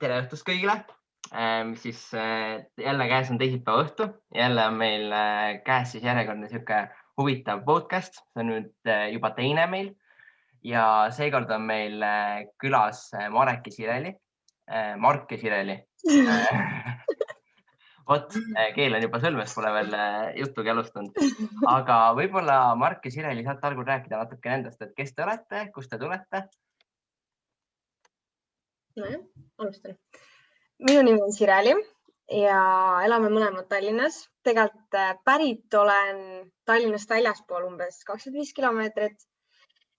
Tere õhtust kõigile. Siis jälle käes on teisipäeva õhtu. Jälle on meil käes siis järjekordne sihuke huvitav podcast. See on nüüd juba teine meil. Ja seekord on meil külas Marek ja Sireli. Mark ja Sireli. Vot, keel on juba sõlmes, pole veel jutugi alustanud. Aga võib-olla Mark ja Sireli saate algul rääkida natuke endast, et kes te olete, kust te tulete? Nojah, alustan. Minu nimi on Sireli ja elame mõlemad Tallinnas. Tegelikult pärit olen Tallinnast väljaspool umbes 25 kilomeetrit.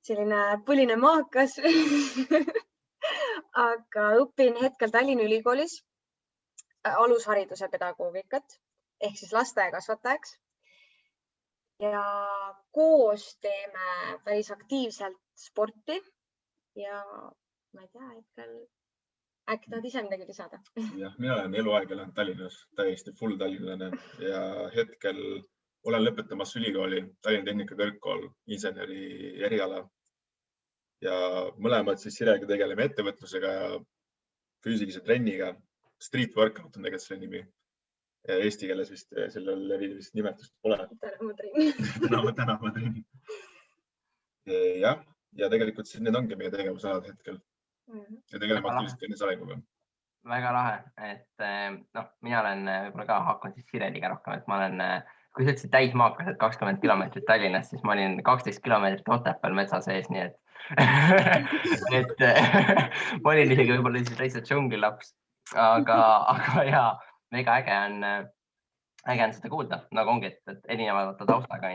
Selline põline maakas. Aga õpin hetkel Tallinna Ülikoolis alushariduse pedagoogikat ehk siis lasteaiakasvatajaks. Ja koos teeme päris aktiivselt sporti ja ma ei tea, hetkel äkki tahad ise midagi lisada? Jah, mina olen eluaeg elanud Tallinnas, täiesti full tallinlane ja hetkel olen lõpetamas ülikooli Tallinna Tehnikakõrgkool inseneri eriala. Ja mõlemad siis Sirega tegeleme ettevõtlusega ja füüsilise trenniga. Street workout on tegelikult selle nimi. Eesti keeles vist sellel erilist nimetust pole. Tänava trenni. Ja tegelikult siis need ongi meie tegevusalad hetkel. Ja tegeleme aktiivselt tennisarenguga. Väga lahe, et mina olen võib-olla ka hakanud siis Sireliga rohkem, et ma olen, kui sa ütlesid täismaakas, et 20 kilomeetrit Tallinnast, siis ma olin 12 kilomeetrit Otepääl metsa sees, nii et ma olin isegi võib-olla lihtsalt džunglilaps, aga ja mega äge on seda kuulda, nagu ongi, et erinevate taustaga,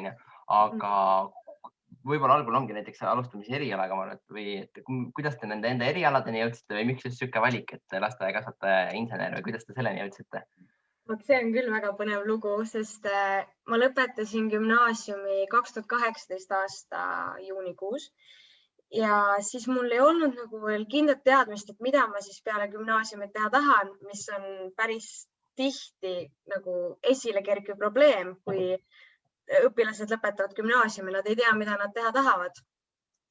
aga võib-olla algul ongi näiteks alustamise erialaga või kuidas te nende enda erialadeni jõudsite või miks just sihuke valik, et lasteaiakasvataja ja insener või kuidas te selleni jõudsite? See on küll väga põnev lugu, sest ma lõpetasin gümnaasiumi 2018 aasta juunikuus ja siis mul ei olnud nagu veel kindlat teadmist, et mida ma siis peale gümnaasiumit teha tahan, mis on päris tihti nagu esile kerkiv probleem, kui õpilased lõpetavad gümnaasiumi, nad ei tea, mida nad teha tahavad.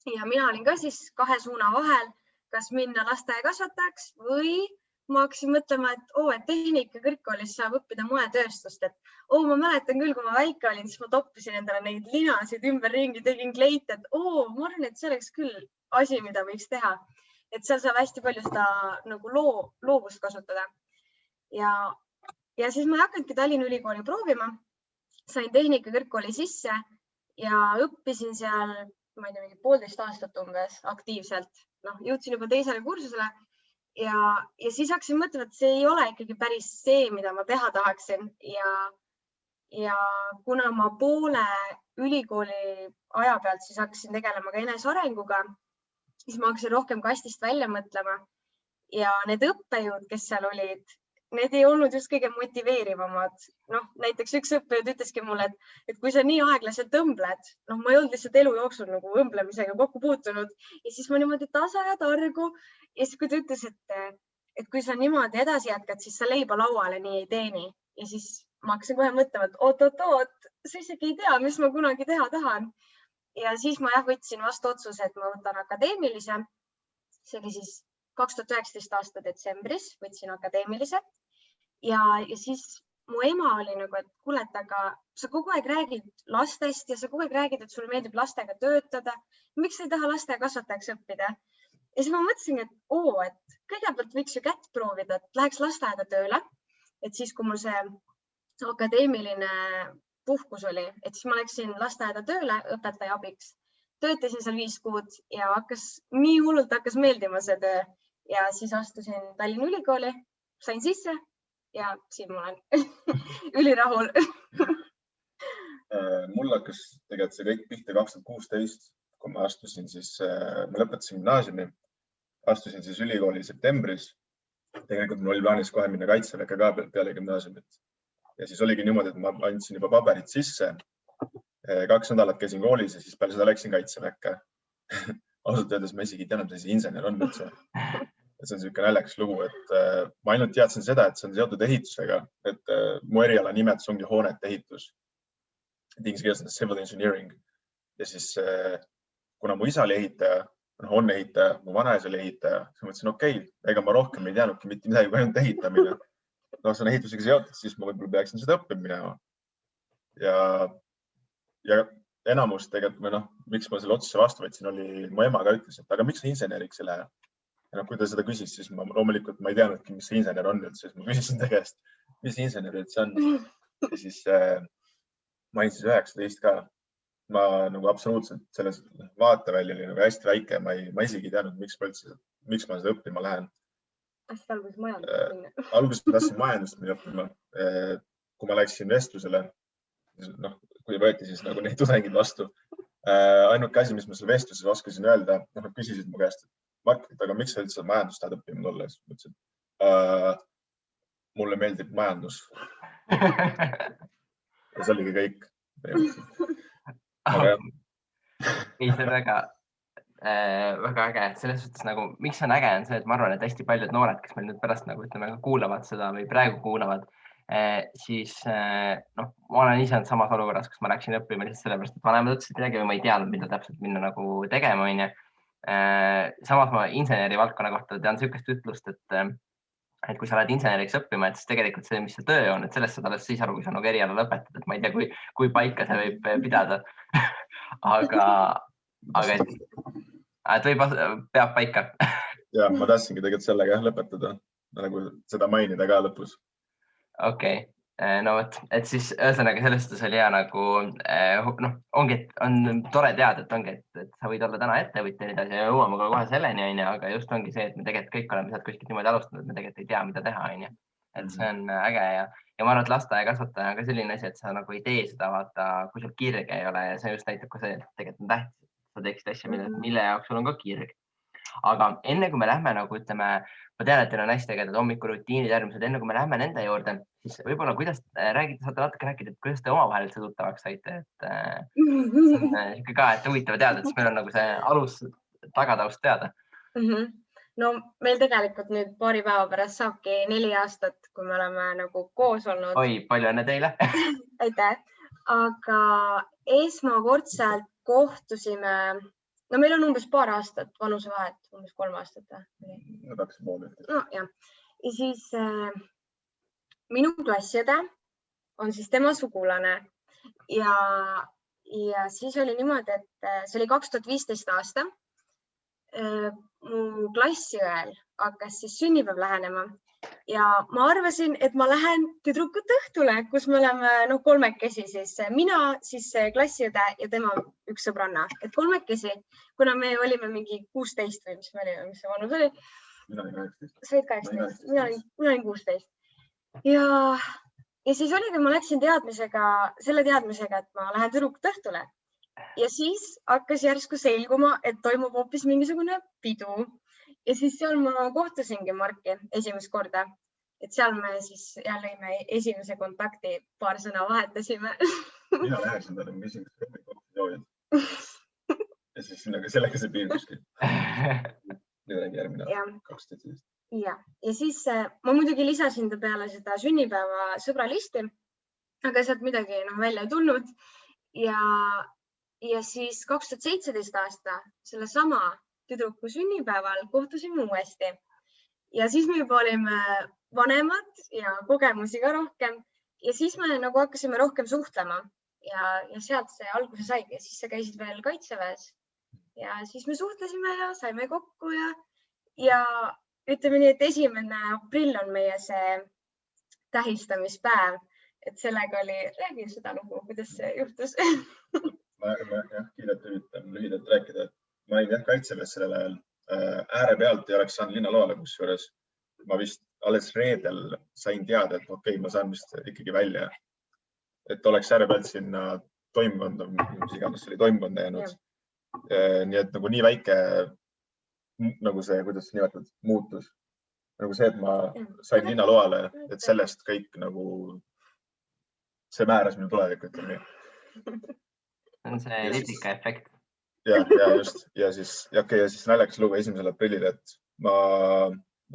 Ja mina olin ka siis kahe suuna vahel, kas minna lasteaiakasvatajaks või ma hakkasin mõtlema, et Tehnikakõrgkoolis saab õppida moetööstust. Ma mäletan küll, kui ma väike olin, siis ma toppisin endale neid linasid ümberringi, tegin kleite, et ma arvan, et see oleks küll asi, mida võiks teha. Et seal saab hästi palju seda nagu loovust kasutada. Ja siis ma ei hakanudki Tallinna Ülikooli proovima. Sain Tehnikakõrgkooli sisse ja õppisin seal, ma ei tea, 1,5 aastat umbes aktiivselt. Jõudsin juba teisele kursusele ja siis hakkasin mõtlema, et see ei ole ikkagi päris see, mida ma teha tahaksin. Ja kuna ma poole ülikooli aja pealt siis hakkasin tegelema ka enesearenguga, siis ma hakkasin rohkem kastist välja mõtlema. Ja need õppejõud, kes seal olid, need ei olnud just kõige motiveerivamad. Näiteks üks õppejõud ütleski mulle, et kui sa nii aeglaselt õmbled, ma ei olnud lihtsalt elu jooksul nagu õmblemisega kokku puutunud ja siis ma niimoodi tasa ja targu. Ja siis kui ta ütles, et kui sa niimoodi edasi jätkad, siis sa leiba lauale nii ei teeni. Ja siis ma hakkasin kohe mõtlema, et oot, sa isegi ei tea, mis ma kunagi teha tahan. Ja siis ma võtsin vastu otsuse, et ma võtan akadeemilise. See oli siis 2019 aasta detsembris võtsin akadeemilise ja siis mu ema oli nagu, et kuule, aga sa kogu aeg räägid lastest ja sa kogu aeg räägid, et sulle meeldib lastega töötada. Miks sa ei taha lasteaiakasvatajaks õppida? Ja siis ma mõtlesin, et kõigepealt võiks ju kätt proovida, et läheks lasteaeda tööle. Et siis, kui mul see akadeemiline puhkus oli, et siis ma läksin lasteaeda tööle õpetaja abiks. Töötasin seal 5 kuud ja nii hullult hakkas meeldima see töö. Ja siis astusin Tallinna Ülikooli, sain sisse ja siin ma olen ülirahul. Mul hakkas tegelikult see kõik pihta 2016, kui ma astusin siis, ma lõpetasin gümnaasiumi, astusin siis ülikooli septembris. Tegelikult mul oli plaanis kohe minna kaitseväkke ka peale gümnaasiumit. Ja siis oligi niimoodi, et ma andsin juba paberid sisse. 2 nädalat käisin koolis ja siis peale seda läksin kaitseväkke. Ausalt öeldes ma isegi ei teadnud, mis insener on üldse. See on selline naljakas lugu, et ma ainult teadsin seda, et see on seotud ehitusega, et mu eriala nimetus ongi hoonete ehitus. Inglise keeles on civil engineering. Ja siis, kuna mu isa oli ehitaja, on ehitaja, mu vanaisa oli ehitaja. Siis mõtlesin, okei, ega ma rohkem ei teadnudki mitte midagi, kui ainult ehitamine. No see on ehitusega seotud, siis ma võib-olla peaksin seda õppima minema. Ja enamus tegelikult, miks ma selle otsuse vastu võtsin, oli mu ema ka ütles, et aga miks sa inseneriks ei lähe? Ja kui ta seda küsis, siis loomulikult ma ei teadnudki, mis see insener on. Siis ma küsisin ta käest, mis insener see on. Ja siis ma olin siis 19 ka. Ma absoluutselt selles vaatevälja oli hästi väike. Ma isegi ei teadnud, miks ma seda õppima lähen. Hästi alguses majandust minna. Alguses ma tahtsin majandust minna õppima. Kui ma läksin vestlusele, kui võeti siis neid tudengid vastu. Ainuke asi, mis ma selle vestluses oskasin öelda, nad küsisid mu käest, Mark, aga miks sa üldse majandust tahad õppima tulla? Siis ma ütlesin, mulle meeldib majandus. Ja see oligi kõik. Ei, see on väga äge. Selles suhtes, miks see on äge, on see, et ma arvan, et hästi paljud noored, kes meil nüüd pärast kuulavad seda või praegu kuulavad, siis ma olen ise olnud samas olukorras, kus ma läksin õppima lihtsalt sellepärast, et vanemad ütlesid midagi või ma ei teadnud, mida täpselt minna tegema. Samas ma inseneri valdkonna kohta tean niisugust ütlust, et kui sa lähed inseneriks õppima, et siis tegelikult see, mis see töö on, et sellest saad alles siis aru, kui sa eriala lõpetad, et ma ei tea, kui paika see võib pidada. aga peab paika. Ja ma tahtsingi tegelikult sellega lõpetada, seda mainida ka lõpus. Okei. No võt, et siis ühesõnaga sellest oli hea ongi, et on tore teada, et ongi, et sa võid olla täna ettevõtja ja jõuame ka kohe selleni, aga just ongi see, et me tegelikult kõik oleme sealt kuskilt niimoodi alustanud, et me tegelikult ei tea, mida teha. Et see on äge ja ma arvan, et lasteaia kasvataja on ka selline asi, et sa ei tee seda, vaata, kui sul kirge ei ole ja see just näitab ka see, et tegelikult on tähtis, et sa teeksid asja, mille jaoks sul on ka kirg. Aga enne kui me lähme, ütleme, ma tean, et teil on hästi ägedad hommikurutiinid järgmised, enne kui me lähme nende juurde, siis võib-olla saate natuke rääkida, et kuidas te omavahel üldse tuttavaks saite. Et ka, et huvitav teada, et meil on see alus tagataust teada. No meil tegelikult nüüd paari päeva pärast saabki 4 aastat, kui me oleme koos olnud. Oi, palju õnne teile. Aitäh. Aga esmakordselt kohtusime, meil on umbes paar aastat vanusevahet, umbes 3 aastat. No jah. Ja siis minu klassiõde on siis tema sugulane ja siis oli niimoodi, et see oli 2015 aasta. Mu klassiõel hakkas siis sünnipäev lähenema ja ma arvasin, et ma lähen tüdrukute õhtule, kus me oleme kolmekesi siis mina, siis klassiõde ja tema üks sõbranna, et kolmekesi, kuna me olime mingi 16 või mis me olime, mis see vanus oli. Mina olin 18. Sa olid 18, mina olin 16. Ja siis oligi, ma läksin selle teadmisega, et ma lähen tüdrukute õhtule. Ja siis hakkas järsku selguma, et toimub hoopis mingisugune pidu. Ja siis seal ma kohtusingi Marki esimest korda. Et seal me siis jälle esimese kontakti paar sõna vahetasime. Mina läheksin talle küsimust, et kohtusid joojad. Ja siis sellega see piirduski. Nüüd räägi järgmine 2017. Ja siis ma muidugi lisasin ta peale seda sünnipäeva sõbralisti, aga sealt midagi välja ei tulnud. Ja siis 2017 aasta selle sama tüdruku sünnipäeval kohtusime uuesti. Ja siis me juba olime vanemad ja kogemusi ka rohkem. Ja siis me hakkasime rohkem suhtlema ja sealt see alguse saigi. Ja siis sa käisid veel Kaitseväes. Ja siis me suhtlesime ja saime kokku ja ütleme nii, et 1. aprill on meie see tähistamispäev. Et sellega oli, räägi seda lugu, kuidas see juhtus. Ma kiirelt üritan lühidalt rääkida, et ma olin Kaitseväes sellel ajal ääre pealt ja oleks saanud linnaloale, kusjuures ma vist alles reedel sain teada, et okei, ma saan vist ikkagi välja, et oleks ääre pealt sinna toimkonda, mis iganes oli toimkonda jäänud. Nii et nii väike see, kuidas nimetad, muutus. See, et ma sain linnaloale, et sellest kõik see määras minu tulevikut. On see litrika efekt. Ja just. Ja siis naljakas lugu 1. aprillil, et ma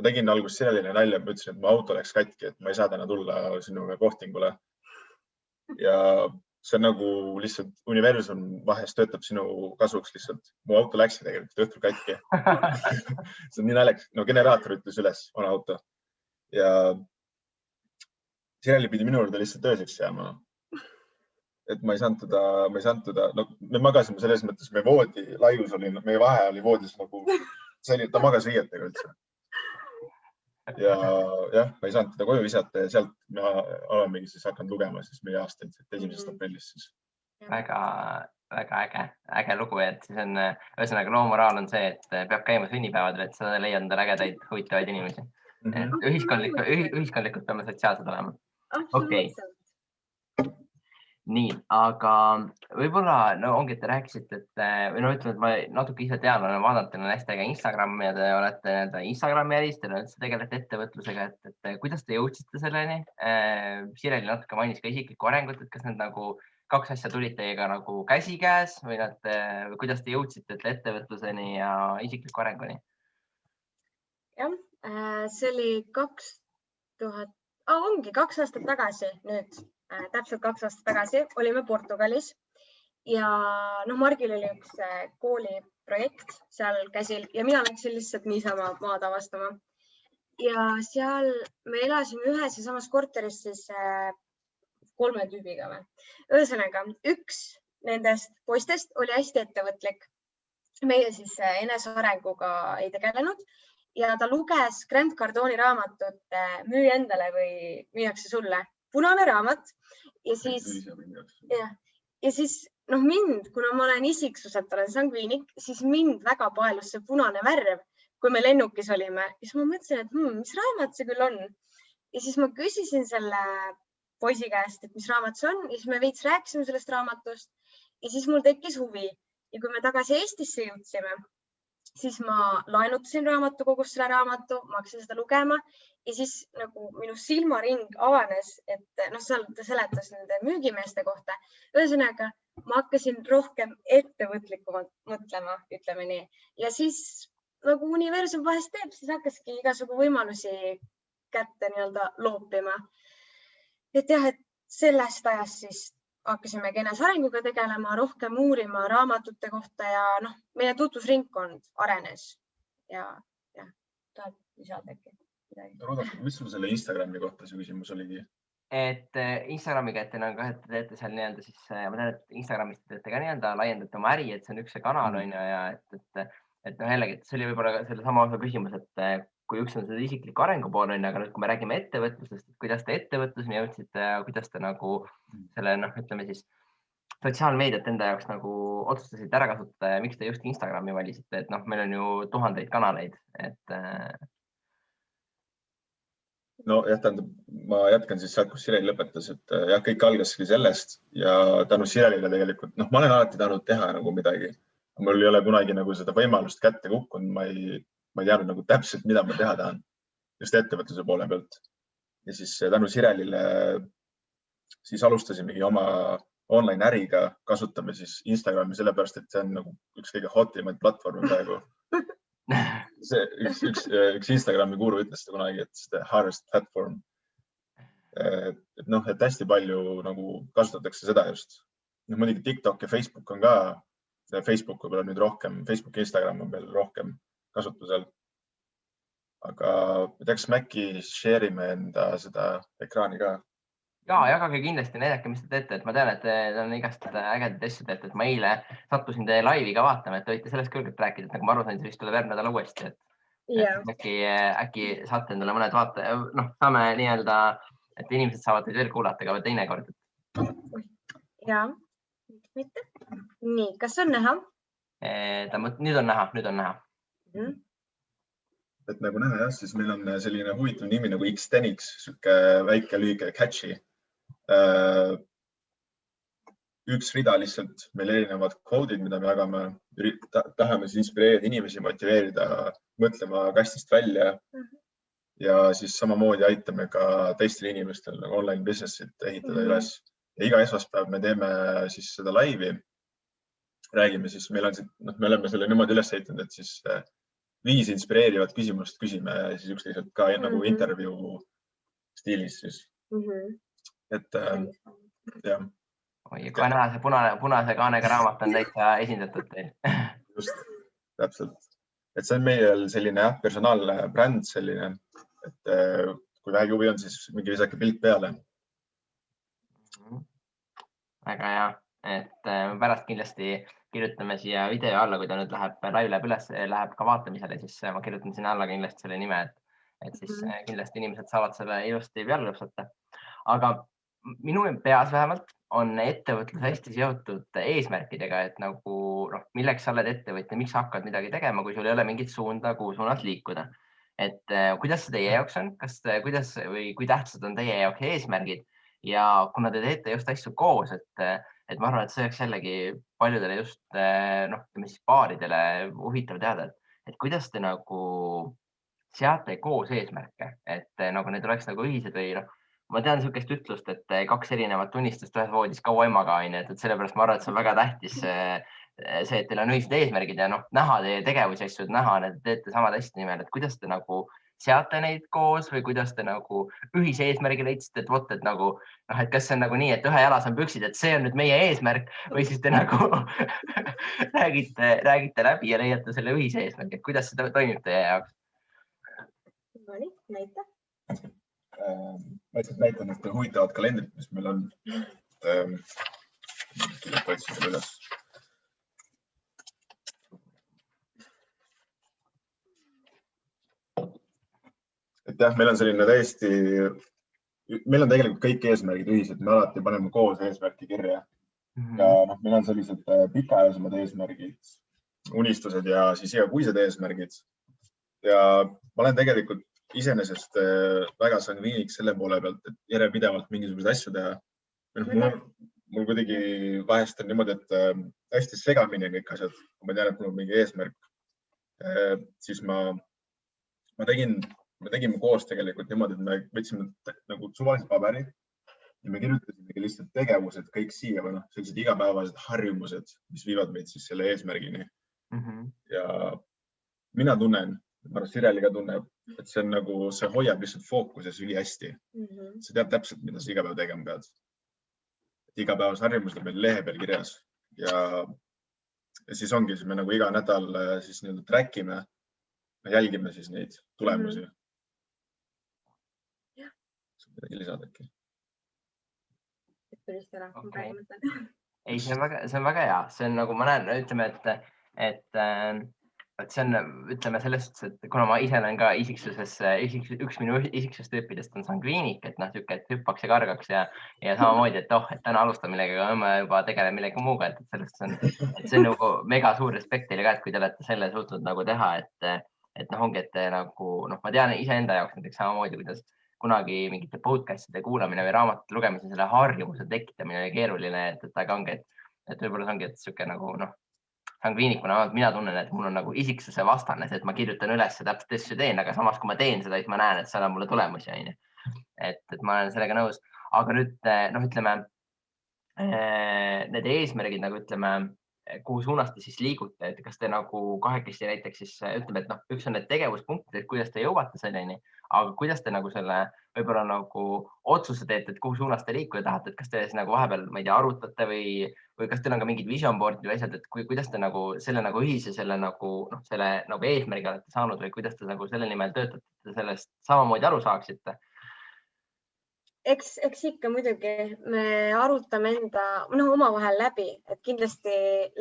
tegin alguses selline nalja, ma ütlesin, et mu auto läks katki, et ma ei saa täna tulla sinuga kohtingule. Ja see on nagu lihtsalt universum vahest töötab sinu kasuks lihtsalt. Mu auto läkski tegelikult õhtul katki. See on nii naljakas. No generaator ütles üles, vana auto. Ja Sireli pidi minu juurde lihtsalt ööseks jääma. Et ma ei saanud teda, no me magasime selles mõttes, me voodi laius oli, meie vahe oli voodis nagu, ta magas riietega üldse. Ja jah, ma ei saanud teda koju visata ja sealt me olemegi siis hakanud lugema siis meie aastaid 1. aprillist siis. Väga äge lugu, et siis on, ühesõnaga loo moraal on see, et peab käima sünnipäevadel, et sa leiad endale ägedaid, huvitavaid inimesi. Ühiskondlikult peame sotsiaalsed olema. Absoluutselt. Nii, aga võib-olla ongi, et te rääkisite, et ütleme, et ma natuke ise tean, olen vaadanud, teil on hästi äge Instagram ja te olete Instagrami äris, te tegelete ettevõtlusega, et kuidas te jõudsite selleni? Sireli natuke mainis ka isiklikku arengut, et kas need nagu kaks asja tulid teiega nagu käsikäes või kuidas te jõudsite ettevõtluseni ja isikliku arenguni? Jah, see oli 2 aastat tagasi nüüd. Täpselt 2 aastat tagasi olime Portugalis ja Margil oli üks kooliprojekt seal käsil ja mina läksin lihtsalt niisama maad avastama. Ja seal me elasime ühes ja samas korteris siis 3 tüübiga. Ühesõnaga, üks nendest poistest oli hästi ettevõtlik. Meie siis enesearenguga ei tegelenud ja ta luges Grant Cardoni raamatut Müü endale või müüakse sulle. Punane raamat ja siis mind, kuna ma olen isiksuselt, olen sangviinik, siis mind väga paelus see punane värv, kui me lennukis olime. Ja siis ma mõtlesin, et mis raamat see küll on. Ja siis ma küsisin selle poisi käest, et mis raamat see on. Ja siis me veits rääkisime sellest raamatust ja siis mul tekkis huvi. Ja kui me tagasi Eestisse jõudsime, siis ma laenutasin raamatukogust selle raamatu, ma hakkasin seda lugema ja siis nagu minu silmaring avanes, et seal ta seletas nende müügimeeste kohta. Ühesõnaga, ma hakkasin rohkem ettevõtlikumalt mõtlema, ütleme nii. Ja siis nagu universum vahest teeb, siis hakkaski igasugu võimalusi kätte loopima. Et jah, et sellest ajast siis hakkasime enesearenguga tegelema, rohkem uurima raamatute kohta ja meie tutvusringkond arenes ja tahad lisada äkki midagi? Mis sul selle Instagrami kohta see küsimus oligi? Et Instagramiga, et teil on ka, et te teete seal siis, ma tean, et Instagramist teete ka laiendate oma äri, et see on üks kanal on ja et jällegi, et see oli võib-olla selle sama osa küsimus, et kui üks on seda isikliku arengu pool on, aga nüüd, kui me räägime ettevõtlusest, et kuidas te ettevõtluseni jõudsite ja kuidas te nagu selle, ütleme siis sotsiaalmeediat enda jaoks nagu otsustasite ära kasutada ja miks te just Instagrami valisite, et meil on ju tuhandeid kanaleid, et No jah, tähendab, ma jätkan siis sealt, kus Sireli lõpetas, et jah, kõik algaski sellest ja tänu Sirelile tegelikult, ma olen alati tahtnud teha nagu midagi. Mul ei ole kunagi nagu seda võimalust kätte kukkunud, ma ei teadnud nagu täpselt, mida ma teha tahan just ettevõtluse poole pealt. Ja siis tänu Sirelile siis alustasimegi oma online äriga, kasutame siis Instagrami sellepärast, et see on nagu üks kõige hotimaid platvorme praegu. Üks Instagrami guru ütles seda kunagi, et the hardest platform. Et hästi palju nagu kasutatakse seda just. Muidugi TikTok ja Facebook on ka, Facebook võib-olla nüüd rohkem, Facebook ja Instagram on veel rohkem kasutusel. Aga peaks äkki share'ime enda seda ekraani ka. Ja, jagage kindlasti, näidake, mis te teete, et ma tean, et te on igast ägedaid asju teete, et ma eile sattusin teie laiviga vaatama, et te võite sellest küll rääkida, et nagu ma aru sain, see vist tuleb järgmine nädal uuesti, et äkki saate endale mõned vaata, saame nii-öelda, et inimesed saavad teid veel kuulata ka teinekord. Ja, mitte. Nii, kas on näha? Nüüd on näha. Et nagu näha, siis meil on selline huvitav nimi nagu Xtenix, siuke väike lühike catchy. Üks rida lihtsalt meil erinevad koodid, mida me jagame. Tahame siis inspireerida inimesi, motiveerida mõtlema kastist välja. Ja siis samamoodi aitame ka teistel inimestel online businessit ehitada üles. Ja iga esmaspäev me teeme siis seda laivi. Räägime siis, me oleme selle niimoodi üles ehitanud, et siis 5 inspireerivat küsimust küsime siis üksteiselt ka nagu intervjuu stiilis siis. Et jah. Oi, kohe näha, see punase kaanega raamat on täitsa esindatud teil. Just, täpselt. Et see on meil selline personaalne bränd selline, et kui vähegi huvi on, siis mingi visake pilt peale. Väga hea, et pärast kindlasti kirjutame siia video alla, kui ta nüüd läheb üles, läheb ka vaatamisele, siis ma kirjutan sinna alla kindlasti selle nime, et siis kindlasti inimesed saavad selle ilusti peale lõpsata. Aga minu peas vähemalt on ettevõtlus hästi seotud eesmärkidega, et nagu milleks sa oled ettevõtja, miks sa hakkad midagi tegema, kui sul ei ole mingit suunda, kuhu suunas liikuda. Et kuidas see teie jaoks on, kuidas või kui tähtsad on teie jaoks eesmärgid? Ja kuna te teete just asju koos, et ma arvan, et see oleks jällegi paljudele just paaridele huvitav teada, et kuidas te nagu seate koos eesmärke, et nagu need oleks nagu ühised või ma tean niisugust ütlust, et 2 erinevat unistust ühes voodis kaua ei maga, et sellepärast ma arvan, et see on väga tähtis see, et teil on ühised eesmärgid ja näha teie tegevusi asju, näha, et teete samad asjad nimel, et kuidas te nagu seate neid koos või kuidas te nagu ühise eesmärgi leidsite, et vot, et nagu et kas see on nagu nii, et ühe jalas on püksid, et see on nüüd meie eesmärk või siis te nagu räägite läbi ja leiate selle ühise eesmärgi, et kuidas see toimib teie jaoks? No nii, näita. Ma lihtsalt näitan need huvitavad kalendrid, mis meil on. Kirjutaksin selle üles. Et jah, meil on selline täiesti, meil on tegelikult kõik eesmärgid ühised, me alati paneme koos eesmärki kirja. Ja meil on sellised pikaajalisemad eesmärgid, unistused ja siis igakuised eesmärgid. Ja ma olen tegelikult iseenesest väga sangviinik selle poole pealt, et järjepidevalt mingisuguseid asju teha. Mul kuidagi vahest on niimoodi, et hästi segamini on kõik asjad. Kui ma tean, et mul on mingi eesmärk, siis me tegime koos tegelikult niimoodi, et me võtsime nagu suvalised paberid ja me kirjutasimegi lihtsalt tegevused kõik siia või sellised igapäevased harjumused, mis viivad meid siis selle eesmärgini. Ja mina tunnen, ma arvan, Sireli ka tunneb, et see on nagu, see hoiab lihtsalt fookuses üli hästi. Sa tead täpselt, mida sa iga päev tegema pead. Igapäevas harjumused on meil lehe peal kirjas ja siis ongi, me nagu iga nädal siis nii-öelda trackime, me jälgime siis neid tulemusi. Midagi lisada äkki. Ei, see on väga hea. See on nagu ma näen, ütleme, et see on, ütleme selles suhtes, et kuna ma ise olen ka üks minu isiksustööpidest on sangviinik, et hüppaks ja kargaks ja samamoodi, et et täna alustan millega, ma juba tegelen millegi muuga, et sellest see on nagu mega suur respekt teile ka, et kui te olete selle suutnud nagu teha, et ongi, et nagu, ma tean iseenda jaoks näiteks samamoodi, kuidas kunagi mingite podcastide kuulamine või raamatute lugemise selle harjumuse tekitamine oli keeruline, aga ongi, et võib-olla see ongi, et siuke nagu sangviinikuna mina tunnen, et mul on nagu isiksuse vastane, et ma kirjutan üles ja täpselt asju teen, aga samas kui ma teen seda, siis ma näen, et see annab mulle tulemusi. Et ma olen sellega nõus, aga nüüd ütleme, need eesmärgid nagu ütleme, kuhu suunas te siis liigute, et kas te nagu kahekesti näiteks siis ütleme, et üks on need tegevuspunktid, et kuidas te jõuate selleni, aga kuidas te nagu selle võib-olla nagu otsuse teete, et kuhu suunas te liikuda tahate, et kas te siis nagu vahepeal, ma ei tea, arutate või kas teil on ka mingid vision board'id või asjad, et kuidas te nagu selle nagu ühise, selle nagu eesmärgi olete saanud või kuidas te nagu selle nimel töötate, et te sellest samamoodi aru saaksite? Eks ikka muidugi me arutame omavahel läbi, et kindlasti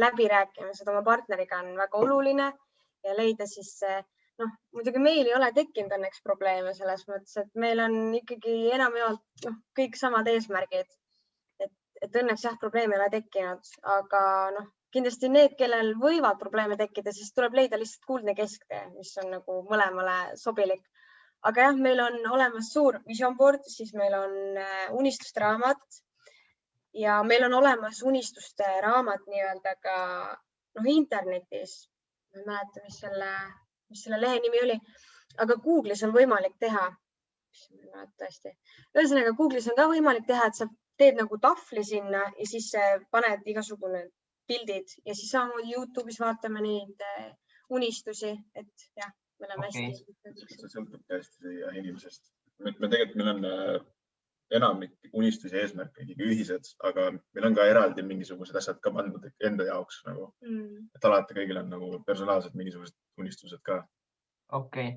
läbirääkimised oma partneriga on väga oluline ja leida siis muidugi meil ei ole tekkinud õnneks probleeme selles mõttes, et meil on ikkagi enamjaolt kõik samad eesmärgid, et õnneks probleeme ei ole tekkinud, aga kindlasti need, kellel võivad probleeme tekkida, siis tuleb leida lihtsalt kuldne kesktee, mis on nagu mõlemale sobilik. Aga jah, meil on olemas suur vision board, siis meil on unistuste raamat ja meil on olemas unistuste raamat nii-öelda ka internetis. Ma ei mäleta, mis selle lehe nimi oli, aga Google'is on võimalik teha. Ühesõnaga, Google'is on ka võimalik teha, et sa teed nagu tahvli sinna ja siis paned igasugune pildid ja siis samamoodi YouTube'is vaatame neid unistusi, et jah. See sõltub täiesti inimesest. Meil on enamik unistusi ja eesmärke ikkagi ühised, aga meil on ka eraldi mingisugused asjad ka pandud enda jaoks nagu, et alati kõigil on nagu personaalselt mingisugused unistused ka. Okei.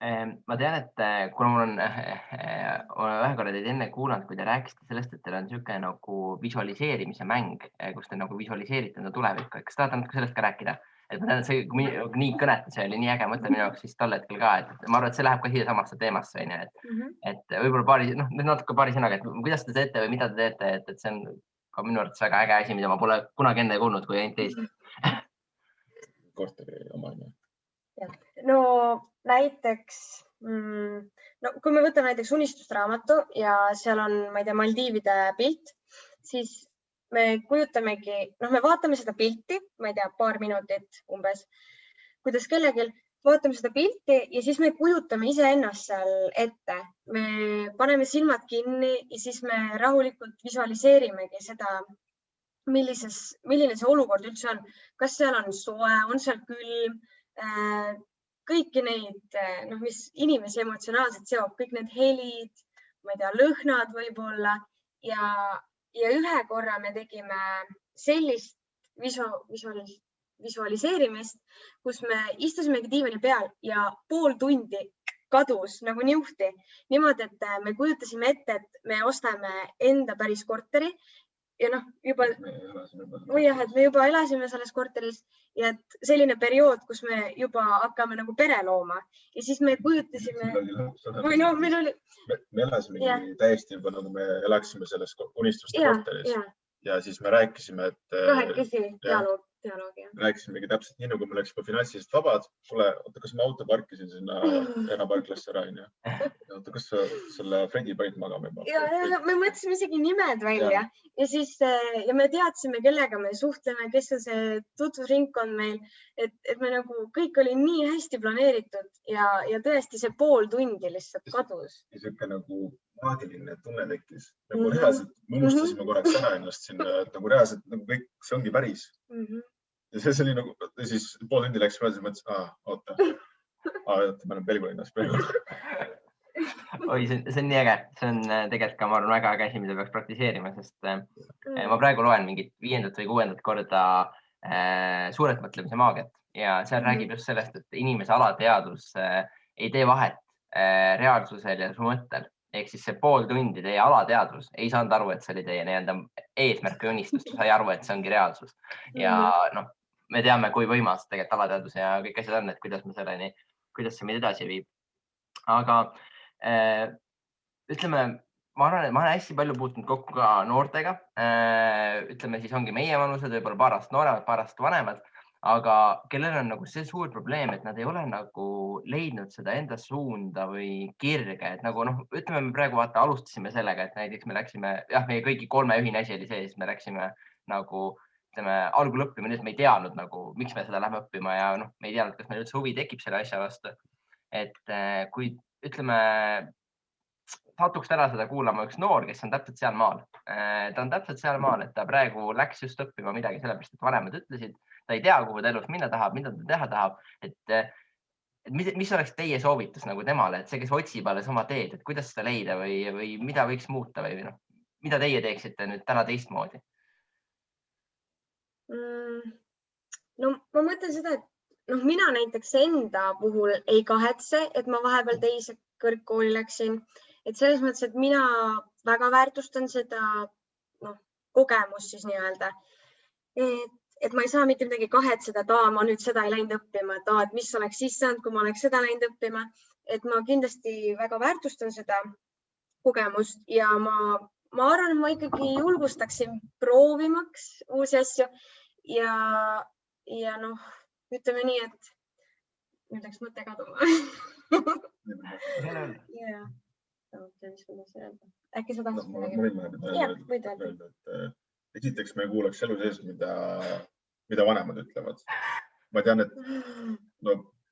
Ma tean, et kuna mul on ühe korra teid enne kuulanud, kui te rääkisite sellest, et teil on niisugune nagu visualiseerimise mäng, kus te nagu visualiseerite enda tulevikku. Kas tahate natuke sellest ka rääkida? Et ma tean, et see nii kõneta, see oli nii äge mõte minu jaoks siis tol hetkel ka, et ma arvan, et see läheb ka siia samasse teemasse, et võib-olla natuke paari sõnaga, et kuidas te teete või mida te teete, et see on ka minu arvates väga äge asi, mida ma pole kunagi enne kuulnud, kui ainult teist. Korteri omane. No näiteks, kui me võtame näiteks unistusraamatu ja seal on, ma ei tea, Maldiivide pilt, siis me kujutamegi, me vaatame seda pilti, ma ei tea, paar minutit umbes, kuidas kellelgi, vaatame seda pilti ja siis me kujutame iseennast seal ette. Me paneme silmad kinni ja siis me rahulikult visualiseerimegi seda, milline see olukord üldse on. Kas seal on soe, on seal külm, kõiki neid, mis inimesi emotsionaalselt seob, kõik need helid, ma ei tea, lõhnad võib-olla ja ühe korra me tegime sellist visualiseerimist, kus me istusimegi diivani peal ja pool tundi kadus nagu niuhti. Niimoodi, et me kujutasime ette, et me ostame enda päris korteri ja et me juba elasime selles korteris ja et selline periood, kus me juba hakkame nagu pere looma ja siis me kujutasime. Me elasime täiesti juba nagu me elaksime selles unistuste korteris ja siis me rääkisime, et kahekesi dialoogi. Rääkisimegi täpselt nii, nagu me oleks juba finantsiliselt vabad. Kas ma auto parkisin sinna eraparklasse ära? Kas selle Fredi panid magama juba? Ja me mõtlesime isegi nimed välja ja siis me teadsime, kellega me suhtleme, kes on see tutvusringkond meil, et me nagu kõik oli nii hästi planeeritud ja tõesti see pool tundi lihtsalt kadus. Ja siuke nagu maagiline tunne tekkis. Nagu reaalselt me unustasime korraks ära ennast sinna, et nagu reaalselt nagu kõik, see ongi päris. Ja see oli nagu, siis pool tundi läks mööda, mõtlesin, oota, ma olen Pelgulinnas praegu. Oi, see on nii äge. See on tegelikult ka, ma arvan, väga äge asi, mida peaks praktiseerima, sest ma praegu loen mingit 5. või 6. korda suurelt mõtlemise maagiat ja seal räägib just sellest, et inimese alateadvus ei tee vahet reaalsusel ja su mõttel. Ehk siis see pool tundi teie alateadvus ei saanud aru, et see oli teie eesmärk või unistus, sai aru, et see ongi reaalsus. Ja me teame, kui võimas tegelikult alateadvus ja kõik asjad on, et kuidas see meid edasi viib. Aga ütleme, ma arvan, et ma olen hästi palju puutunud kokku ka noortega. Ütleme, siis ongi meie vanused, võib-olla paar aastat nooremad, paar aastat vanemad, aga kellel on nagu see suur probleem, et nad ei ole nagu leidnud seda enda suunda või kirge. Et nagu, ütleme, me praegu alustasime sellega, et näiteks me läksime, meie kõigi 3 ühine asi oli see, siis me läksime nagu, ütleme, algul õppima, nüüd me ei teadnud nagu, miks me seda lähme õppima ja me ei teadnud, kas meil üldse huvi tekib selle asja vastu. Et kui, ütleme, satuks täna seda kuulama üks noor, kes on täpselt seal maal. Ta on täpselt seal maal, et ta praegu läks just õppima midagi sellepärast, et vanemad ütlesid, ta ei tea, kuhu ta elus minna tahab, mida ta teha tahab. Et mis oleks teie soovitus nagu temale, et see, kes otsib alles oma teed, et kuidas seda leida või mida võiks muuta või mida teie teeksite nüüd täna teistmoodi? No ma mõtlen seda, et mina näiteks enda puhul ei kahetse, et ma vahepeal teise kõrgkooli läksin. Et selles mõttes, et mina väga väärtustan seda kogemust siis nii-öelda. Et ma ei saa mitte midagi kahetseda, et ma nüüd seda ei läinud õppima, et mis oleks siis saanud, kui ma oleks seda läinud õppima. Et ma kindlasti väga väärtustan seda kogemust ja ma arvan, et ma ikkagi julgustaksin proovimaks uusi asju ja ütleme nii, et nüüd läks mõte kaduma. Äkki sa tahtsid midagi? Esiteks me ei kuulaks elu sees, mida vanemad ütlevad. Ma tean, et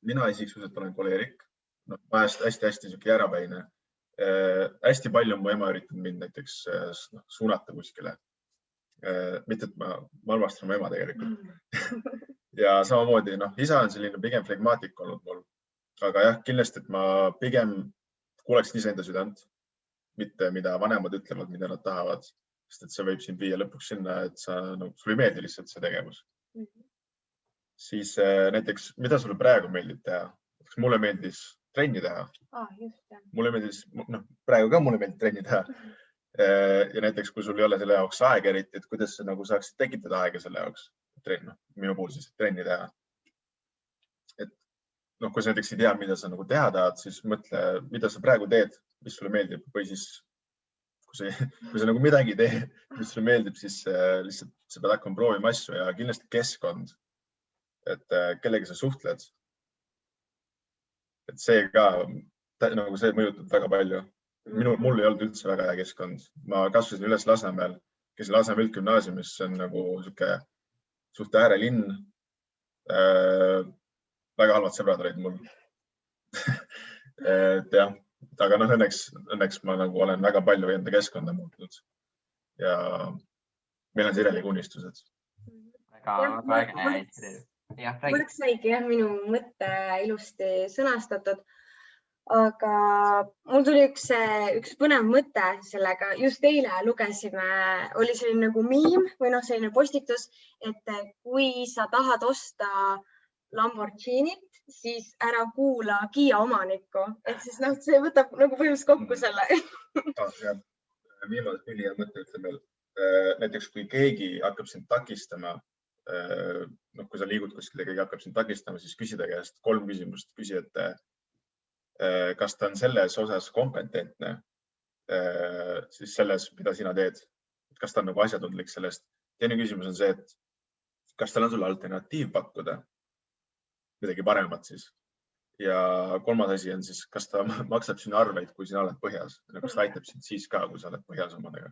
mina isiksuselt olen koleerik. Ma hästi jäärapäine. Hästi palju mu ema üritanud mind näiteks suunata kuskile. Mitte, et ma armastan mu ema tegelikult. Ja samamoodi, isa on selline pigem flegmaatik olnud mul. Aga jah, kindlasti, et ma pigem kuuleksin ise enda südant mitte mida vanemad ütlevad, mida nad tahavad, sest et see võib sind viia lõpuks sinna, et sul ei meeldi lihtsalt see tegevus. Siis näiteks, mida sulle praegu meeldib teha? Mulle meeldis trenni teha. Mulle meeldis, praegu ka mulle meeldib trenni teha. Ja näiteks, kui sul ei ole selle jaoks aega eriti, et kuidas sa nagu saaksid tekitada aega selle jaoks, minu puhul siis trenni teha. Et kui sa näiteks ei tea, mida sa nagu teha tahad, siis mõtle, mida sa praegu teed, mis sulle meeldib või siis kui sa nagu midagi ei tee, mis sulle meeldib, siis lihtsalt sa pead hakkama proovima asju ja kindlasti keskkond, et kellega sa suhtled. Et see ka, nagu see mõjutab väga palju. Mul ei olnud üldse väga hea keskkond. Ma kasvasin üles Lasnamäel, käisin Lasnamäe üldgümnaasiumis, see on nagu suht äärelinn. Väga halvad sõbrad olid mul. Et jah, aga õnneks ma nagu olen väga palju enda keskkonda muutnud ja meil on Sireliga unistused. Mark saigi minu mõtte ilusti sõnastatud, aga mul tuli üks põnev mõte sellega. Just eile lugesime, oli selline nagu miim või selline postitus, et kui sa tahad osta Lamborghinit, siis ära kuula Kia omanikku. Et siis see võtab nagu põhimõtteliselt kokku selle. Viimase ülija mõte ütleb veel. Näiteks, kui keegi hakkab sind takistama, kui sa liigud kuskil ja keegi hakkab sind takistama, siis küsida käest 3 küsimust. Küsi, et kas ta on selles osas kompetentne, siis selles, mida sina teed. Kas ta on nagu asjatundlik sellest. Teine küsimus on see, et kas tal on sulle alternatiiv pakkuda? Midagi paremat siis. Ja 3. asi on siis, kas ta maksab sinu arveid, kui sina oled põhjas. Kas ta aitab sind siis ka, kui sa oled põhjas omadega.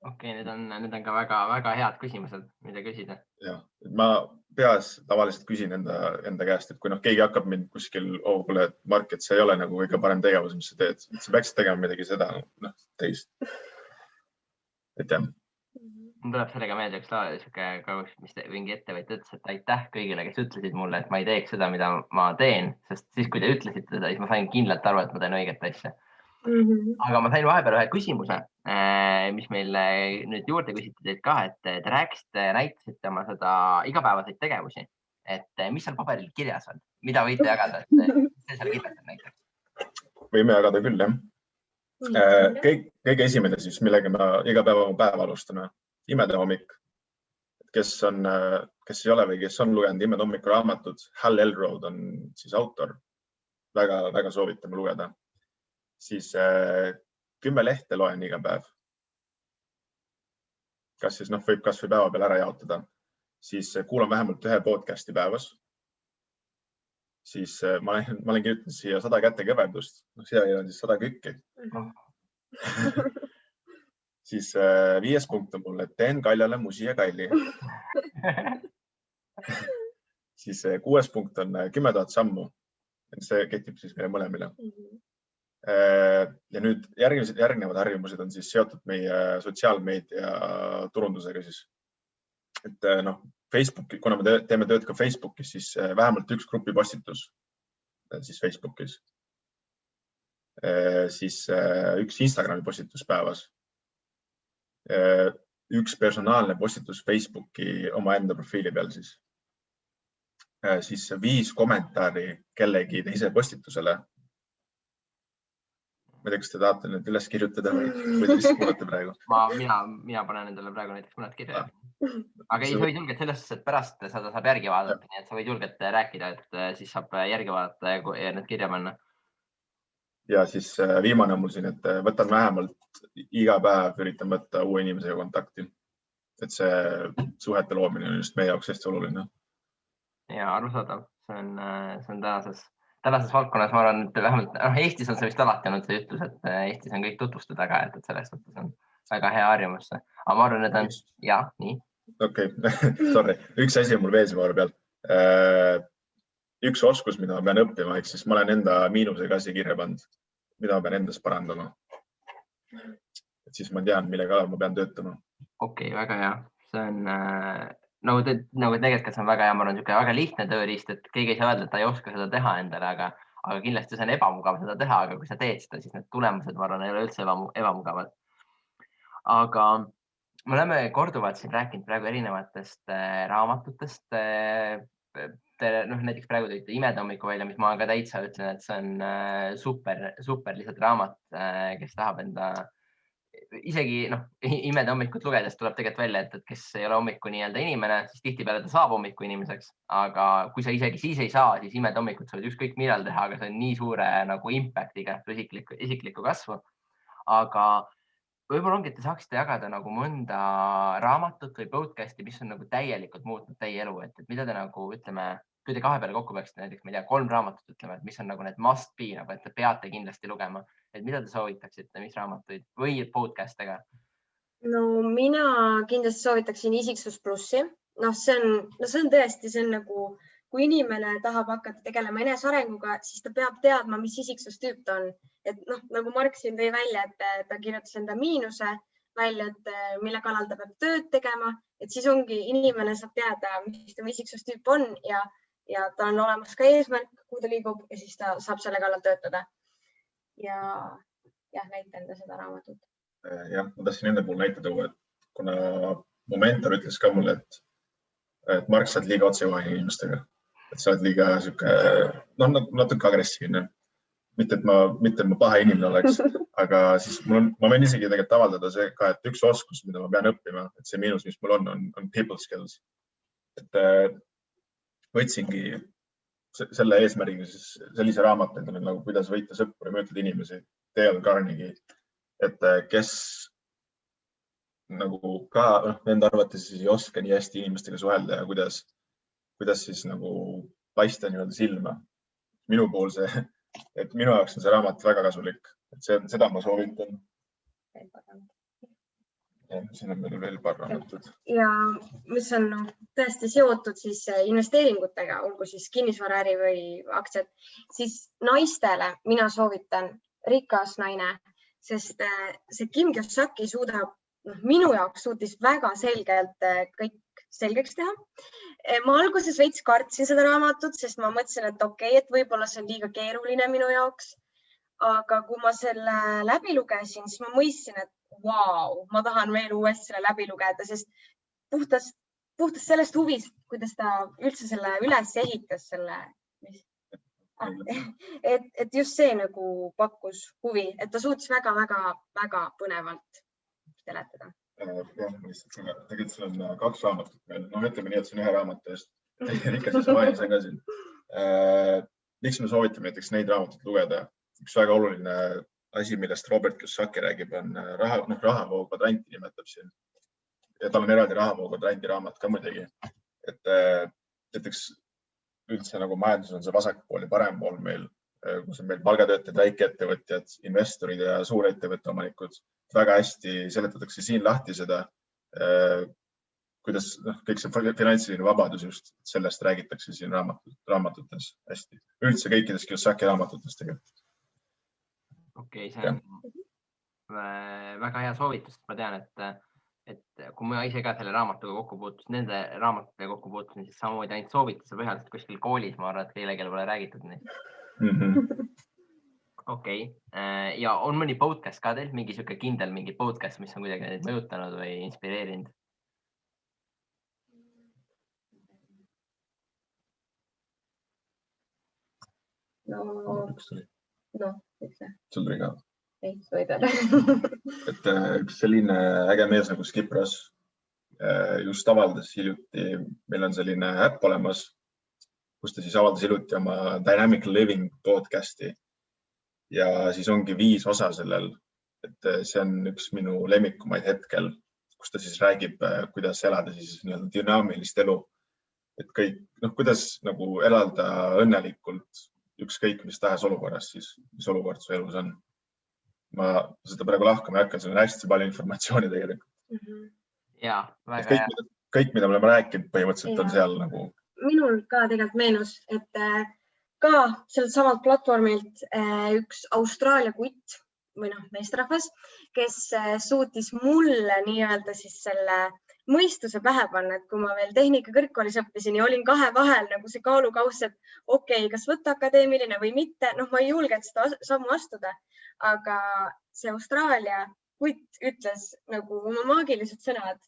Okei, need on ka väga head küsimused, mida küsida. Ja, ma peas tavaliselt küsin enda käest, et kui keegi hakkab mind kuskil, kuule, Mark, et see ei ole nagu kõige parem tegevus, mis sa teed. Sa peaksid tegema midagi seda teist. Et jah. Mul tuleb sellega meelde üks mingi ettevõtja ütles, et aitäh kõigile, kes ütlesid mulle, et ma ei teeks seda, mida ma teen, sest siis, kui te ütlesite seda, siis ma sain kindlalt aru, et ma teen õiget asja. Aga ma sain vahepeal ühe küsimuse, mis meil nüüd juurde küsiti teilt ka, et te näitasite oma seda igapäevaseid tegevusi, et mis seal paberil kirjas on, mida võite jagada, et see seal kirjas on näiteks? Võime jagada küll, jah. Kõige esimene siis, millega ma iga päeva oma päeva alustame. Imede hommik, kes ei ole või kes on lugenud Imede hommiku raamatut, Hal Elrod on siis autor, väga soovitame lugeda. Siis 10 lehte loen iga päev. Kas siis võib kas või päeva peal ära jaotada. Siis kuulan vähemalt 1 podcasti päevas. Siis ma olen kirjutanud siia 100 kätekõverdust. Siia on siis 100 kükki. Siis 5. punkt on mul, et teen Kaljale musi ja kalli. Siis 6. punkt on 10 000 sammu. See kehtib siis meile mõlemile. Ja nüüd järgnevad harjumused on siis seotud meie sotsiaalmeedia turundusega siis. Et Facebooki, kuna me teeme tööd ka Facebookis, siis vähemalt 1 grupipostitus siis Facebookis. Siis 1 Instagrami postitus päevas. 1 personaalne postitus Facebooki omaenda profiili peal siis. Siis 5 kommentaari kellegi teise postitusele. Ma ei tea, kas te tahate need üles kirjutada või te vist kuulate praegu? Mina panen endale praegu näiteks mõned kirja. Aga ei, sa võid julgelt selles, et pärast seda saab järgi vaadata, nii et sa võid julgelt rääkida, et siis saab järgi vaadata ja need kirja panna. Ja siis viimane on mul siin, et võtan vähemalt iga päev üritan võtta uue inimesega kontakti. Et see suhete loomine on just meie jaoks hästi oluline. Ja arusaadav. See on tänases valdkonnas, ma arvan, et vähemalt Eestis on see vist alati olnud see ütlus, et Eestis on kõik tutvustada ka, et selles mõttes on väga hea harjumus. Aga ma arvan, et on, nii. Okei, sorry. Üks asi on mul veel see varu peal. Üks oskus, mida ma pean õppima, ehk siis ma olen enda miinusega asja kirja pannud, mida ma pean endas parandama. Et siis ma tean, millega ma pean töötama. Okei, väga hea. See on, tegelikult see on väga hea, ma arvan, väga lihtne tööriist, et keegi ei saa öelda, et ta ei oska seda teha endale, aga kindlasti see on ebamugav seda teha, aga kui sa teed seda, siis need tulemused, ma arvan, ei ole üldse ebamugavad. Aga me oleme korduvalt siin rääkinud praegu erinevatest raamatutest. Näiteks praegu tõite Imede hommiku välja, mis ma ka täitsa ütlen, et see on super lihtsalt raamat, kes tahab enda isegi Imede hommikut lugedes tuleb tegelikult välja, et kes ei ole hommiku nii-öelda inimene, siis tihtipeale ta saab hommiku inimeseks, aga kui sa isegi siis ei saa, siis Imede hommikut sa võid ükskõik millal teha, aga see on nii suure impactiga isiklikku kasvu. Aga võib-olla ongi, et te saaksite jagada mõnda raamatut või podcasti, mis on täielikult muutnud teie elu, et mida te ütleme, kui te kahe peale kokku peaksite näiteks, ma ei tea, 3 raamatut ütleme, et mis on need must be, et te peate kindlasti lugema, et mida te soovitaksite, mis raamatuid või podcast'ega? No mina kindlasti soovitaksin Isiksus plussi. See on tõesti, see on kui inimene tahab hakata tegelema enesearenguga, siis ta peab teadma, mis isiksustüüp ta on. Et nagu Mark siin tõi välja, et ta kirjutas enda miinuse välja, et mille kallal ta peab tööd tegema, et siis ongi inimene saab teada, mis tema isiksustüüp on ja tal on olemas ka eesmärk, kuhu ta liigub ja siis ta saab selle kallal töötada. Ja näita enda seda raamatut. Jah, ma tahtsin enda puhul näite tuua, et kuna mu mentor ütles ka mulle, et Mark, sa oled liiga otsekohane inimestega. Et sa oled liiga natuke agressiivne. Mitte, et ma paha inimene oleks, aga siis ma võin isegi tegelikult avaldada see ka, et üks oskus, mida ma pean õppima, et see miinus, mis mul on people skills. Et võtsingi selle eesmärgiga sellise raamatu, nagu kuidas võita sõpru ja mõjutada inimesi, Dale Carnegie, et kes ka enda arvates ei oska nii hästi inimestega suhelda ja kuidas siis paista silma. Minu puhul et minu jaoks on see raamat väga kasulik, et seda ma soovitan. Siin on meil veel paar raamatut. Ja mis on tõesti seotud siis investeeringutega, olgu siis kinnisvaraäri või aktsiad, siis naistele mina soovitan Rikas naine, sest see Kim Kiyosaki minu jaoks suutis väga selgelt kõik selgeks teha. Ma alguses veits kartsin seda raamatut, sest ma mõtlesin, et okei, et võib-olla see on liiga keeruline minu jaoks. Aga kui ma selle läbi lugesin, siis ma mõistsin, et vau, ma tahan veel uuesti selle läbi lugeda, sest puhtast sellest huvist, kuidas ta üldse selle üles ehitas, et just see pakkus huvi, et ta suutis väga põnevalt teletada. Tegelikult seal on 2 raamatut meil. Ütleme nii, et see on 1 raamatu eest. Rikas ja Savainis on ka siin. Miks me soovitame näiteks neid raamatut lugeda? Üks väga oluline asi, millest Robert Kiyosaki räägib, on rahavoo kvadranti nimetab siin. Ja tal on eraldi rahavoo kvadranti raamat ka muidugi. Et näiteks üldse majandus on see vasakpool ja parempool meil, kus on meil palgatöötajad, väikeettevõtjad, investorid ja suurettevõtte omanikud. Väga hästi seletatakse siin lahti seda, kuidas kõik see finantsiline vabadus just sellest räägitakse siin raamatutes hästi. Üldse kõikides Kiyosaki raamatutes tegelikult. Okei, see on väga hea soovitus. Ma tean, et kui ma ise ka selle raamatuga kokku puutusin, nende raamatutega kokku puutusin, siis samamoodi ainult soovituse põhjalt kuskil koolis, ma arvan, et kellelgi pole räägitud neid. Okei. Ja on mõni podcast ka teil? Mingi siuke kindel mingi podcast, mis on kuidagi neid mõjutanud või inspireerinud? Sul tuli ka? Ei, võidele. Et üks selline äge mees nagu Skip Ross just avaldas hiljuti, meil on selline äpp olemas, kus ta siis avaldas hiljuti oma Dynamic Living podcasti. Ja siis ongi 5 osa sellel, et see on üks minu lemmikumaid hetkel, kus ta siis räägib, kuidas elada siis dünaamilist elu. Et kõik, kuidas elada õnnelikult ükskõik mis tahes olukorras siis, mis olukord su elus on. Ma seda praegu lahkama ei hakka, see on hästi palju informatsiooni tegelikult. Ja, väga hea. Kõik, mida me oleme rääkinud, põhimõtteliselt on seal . Minul ka tegelikult meenus, et ka sellelt samalt platvormilt üks Austraalia kutt või meesterahvas, kes suutis mulle nii-öelda siis selle mõistuse pähe panna, et kui ma veel tehnika kõrgkoolis õppisin ja olin kahe vahel nagu see kaalukauss, et okei, kas võtta akadeemiline või mitte, ma ei julgenud seda sammu astuda, aga see Austraalia kutt ütles nagu oma maagilised sõnad,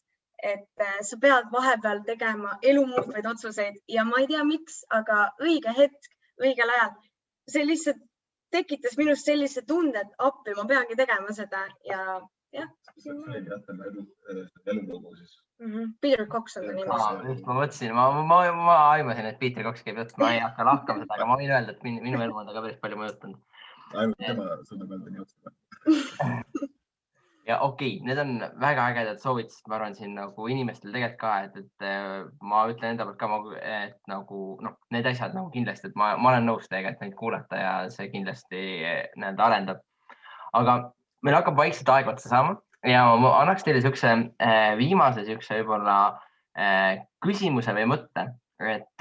et sa pead vahepeal tegema elu muutvaid otsuseid ja ma ei tea, miks, aga õige hetk, õigel ajal, see lihtsalt tekitas minust sellise tunde, et appi, ma peangi tegema seda ja jah. Elulugu siis. Peter Cox on ta nimi. Just ma mõtlesin, ma aimasin, et Peter Cox käib jutt, ma ei hakka lahkama seda, aga ma võin öelda, et minu elu on ta ka päris palju mõjutanud. Ainult tema sõnda peal nii otsa. Ja okei, need on väga ägedad soovitused, ma arvan siin nagu inimestel tegelikult ka, et ma ütlen enda poolt ka, et nagu need asjad nagu kindlasti, et ma olen nõus teiega, et neid kuulata ja see kindlasti arendab. Aga meil hakkab vaikselt aeg otsa saama ja ma annaks teile siukse viimase siukse võib-olla küsimuse või mõtte, et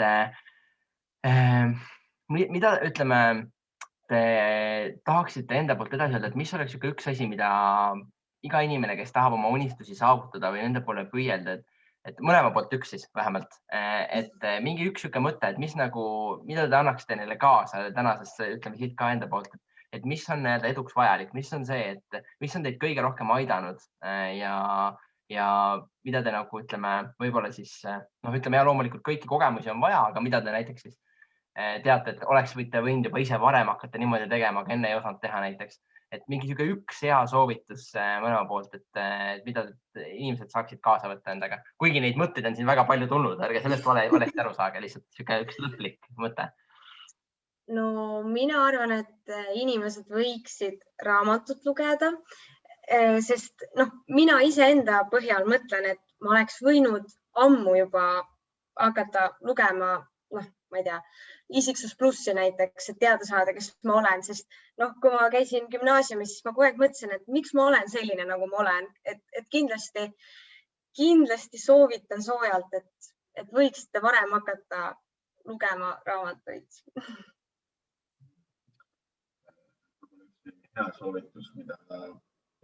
mida ütleme, te tahaksite enda poolt edasi öelda, et mis oleks üks asi, mida iga inimene, kes tahab oma unistusi saavutada või nende poole püüelda, et mõlema poolt üks siis vähemalt, et mingi üks siuke mõte, et mida te annaksite neile kaasa tänasesse, ütleme siit ka enda poolt, et mis on eduks vajalik, mis on see, et mis on teid kõige rohkem aidanud ja mida te nagu ütleme, võib-olla siis, ütleme ja loomulikult kõiki kogemusi on vaja, aga mida te näiteks siis teate, et oleks võinud juba ise varem hakata niimoodi tegema, aga enne ei osanud teha näiteks. Et mingi üks hea soovitus mõlema poolt, et mida inimesed saaksid kaasa võtta endaga. Kuigi neid mõtteid on siin väga palju tulnud, ärge sellest valesti aru saage, lihtsalt üks lõplik mõte. No mina arvan, et inimesed võiksid raamatut lugeda, sest mina iseenda põhjal mõtlen, et ma oleks võinud ammu juba hakata lugema, ma ei tea, Isiksus plussi näiteks, et teada saada, kes ma olen, sest kui ma käisin gümnaasiumis, siis ma kogu aeg mõtlesin, et miks ma olen selline, nagu ma olen, et kindlasti soovitan soojalt, et võiksite varem hakata lugema raamatuid. Hea soovitus, mida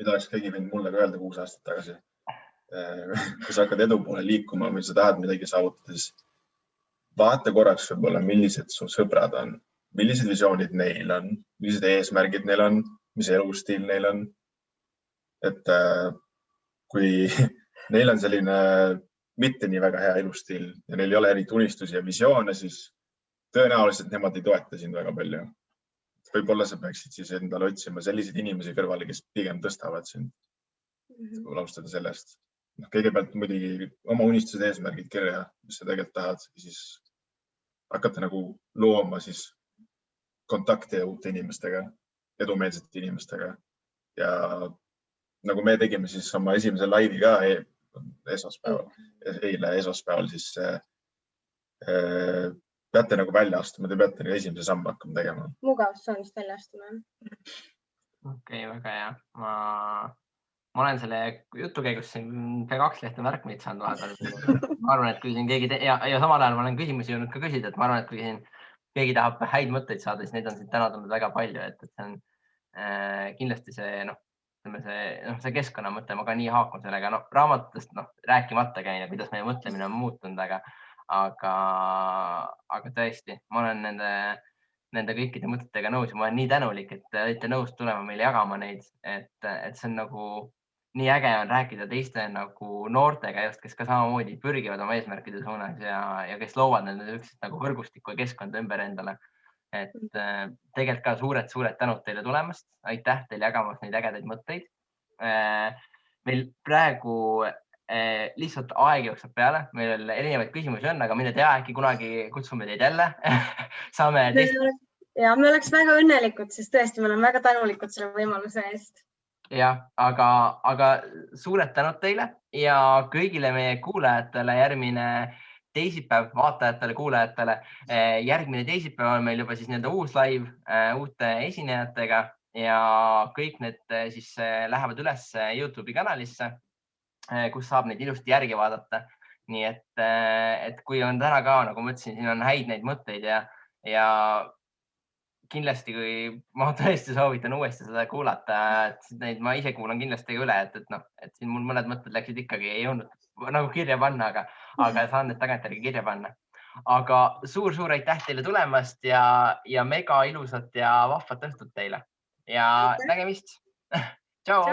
oleks keegi võinud mulle ka öelda 6 aastat tagasi. Kui sa hakkad edu poole liikuma või sa tahad midagi saavutada, siis vaata korraks võib-olla, millised su sõbrad on, millised visioonid neil on, millised eesmärgid neil on, mis elustiil neil on. Et kui neil on selline mitte nii väga hea elustiil ja neil ei ole eriti unistusi ja visioone, siis tõenäoliselt nemad ei toeta sind väga palju. Võib-olla sa peaksid siis endale otsima selliseid inimesi kõrvale, kes pigem tõstavad sind. Alustada sellest. Kõigepealt muidugi oma unistused eesmärgid kirja, mis sa tegelikult tahad, siis hakata nagu looma siis kontakte uute inimestega, edumeelsete inimestega. Ja nagu me tegime siis oma esimese laivi ka eile esmaspäeval, siis peate nagu välja astuma, te peate nagu esimese sammu hakkama tegema. Mugavustsoonist välja astuma. Okei, väga hea. Ma olen selle jutu käigus siin 2 lehte märkmeid saanud vahepeal. Ma arvan, et kui siin keegi ja samal ajal ma olen küsimusi jõudnud ka küsida, et ma arvan, et kui siin keegi tahab häid mõtteid saada, siis neid on siin täna tulnud väga palju, et see on kindlasti see keskkonna mõte, ma ka nii haakun sellega, raamatutest rääkimata käin, kuidas meie mõtlemine on muutunud, aga tõesti, ma olen nende kõikide mõtetega nõus ja ma olen nii tänulik, et te olite nõus tulema meile jagama neid, et see on nagu nii äge on rääkida teiste nagu noortega just, kes ka samamoodi pürgivad oma eesmärkide suunas ja kes loovad nende nagu võrgustikku ja keskkonda ümber endale. Et tegelikult ka suured tänud teile tulemast. Aitäh teile jagamas neid ägedaid mõtteid. Meil praegu lihtsalt aeg jookseb peale. Meil erinevaid küsimusi on, aga mine tea, äkki kunagi kutsume teid jälle. Saame Ja me oleks väga õnnelikud, sest tõesti me oleme väga tänulikud selle võimaluse eest. Ja, aga suured tänud teile ja kõigile meie kuulajatele järgmine teisipäev, vaatajatele, kuulajatele. Järgmine teisipäev on meil juba siis uus live uute esinejatega ja kõik need siis lähevad üles YouTube'i kanalisse, kus saab neid ilusti järgi vaadata. Nii et kui on täna ka, nagu ma ütlesin, siin on häid neid mõtteid ja kindlasti, kui ma tõesti soovitan uuesti seda kuulata, et neid ma ise kuulan kindlasti üle, et siin mul mõned mõtted läksid ikkagi, ei jõudnud nagu kirja panna, aga saan need tagantjärgi kirja panna. Aga suur-suur aitäh teile tulemast ja mega ilusat ja vahvat õhtut teile ja nägemist. Tšau!